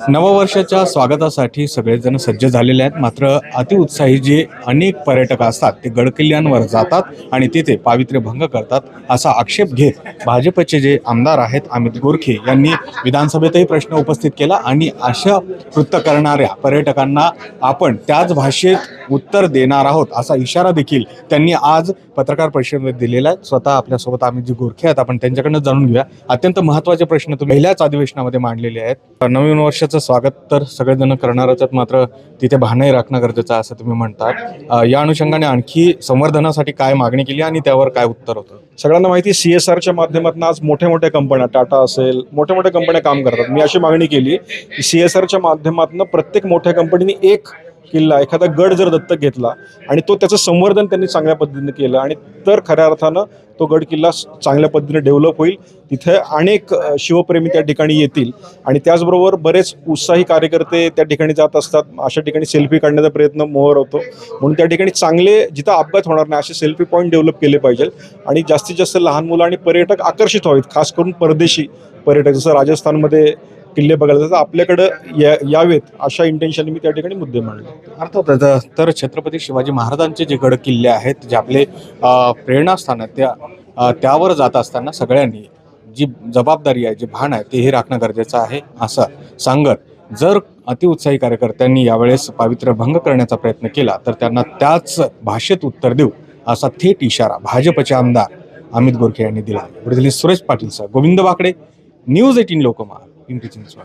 नववर्षाच्या स्वागतासाठी सगळेजण सज्ज झालेले आहेत. मात्र अतिउत्साही जे अनेक पर्यटक असतात ते गडकिल्ल्यांवर जातात आणि तिथे पावित्र्य भंग करतात असा आक्षेप घेत भाजपचे जे आमदार आहेत अमित गोरखे यांनी विधानसभेतही प्रश्न उपस्थित केला आणि अशा कृत्य करणाऱ्या पर्यटकांना आपण त्याच भाषेत उत्तर देणार आहोत असा इशारा देखील त्यांनी आज पत्रकार परिषदेमध्ये दिलेला आहे. स्वतः आपल्यासोबत अमित गोरखे आहेत, आपण त्यांच्याकडनं जाणून घेऊया. अत्यंत महत्त्वाचे प्रश्न तुम्ही पहिल्याच अधिवेशनामध्ये मांडलेले आहेत. नवीन वर्षाचं स्वागत तर सगळेजण करणारच आहेत, मात्र तिथे भानही राखणं गरजेचं आहे असं तुम्ही म्हणतात. या अनुषंगाने आणखी संवर्धनासाठी काय मागणी केली आणि त्यावर काय उत्तर होतं? सगळ्यांना माहिती CSRच्या माध्यमातून आज मोठ्या मोठ्या कंपन्या, टाटा असेल, मोठ्या मोठ्या कंपन्या काम करतात. मी अशी मागणी केली की CSRच्या माध्यमातून प्रत्येक मोठ्या कंपनीने एक किल्ला, एखादा गड जर दत्तक घेतला आणि तो त्याचं संवर्धन त्यांनी चांगल्या पद्धतीने केलं आणि तर खऱ्या अर्थानं तो गड किल्ला चांगल्या पद्धतीने डेव्हलप होईल. तिथे अनेक शिवप्रेमी त्या ठिकाणी येतील आणि त्याचबरोबर बरेच उत्साही कार्यकर्ते त्या ठिकाणी जात असतात. अशा ठिकाणी सेल्फी काढण्याचा प्रयत्न मोहर होतो. म्हणून त्या ठिकाणी चांगले, जिथं अपघात होणार नाही असे सेल्फी पॉईंट डेव्हलप केले पाहिजे आणि जास्तीत जास्त लहान मुलं आणि पर्यटक आकर्षित व्हावेत, खास करून परदेशी पर्यटक. जसं राजस्थानमध्ये किल्ले बघायला जातात, आपल्याकडं यावेत अशा इंटेन्शनने मी त्या ठिकाणी मुद्दे मांडले. अर्थात तर छत्रपती शिवाजी महाराजांचे जे गड किल्ले आहेत, जे आपले प्रेरणास्थान आहेत, त्यावर जात असताना सगळ्यांनी जी जबाबदारी आहे, जे भान आहे, तेही राखणं गरजेचं आहे असं सांगत जर अतिउत्साही कार्यकर्त्यांनी यावेळेस पावित्र्य भंग करण्याचा प्रयत्न केला तर त्यांना त्याच भाषेत उत्तर देऊ असा थेट इशारा भाजपचे आमदार अमित गोरखे यांनी दिला. सुरेश पाटील सर, गोविंद वाकडे, न्यूज 18 लोकमत, पिंपरी चिंचवड.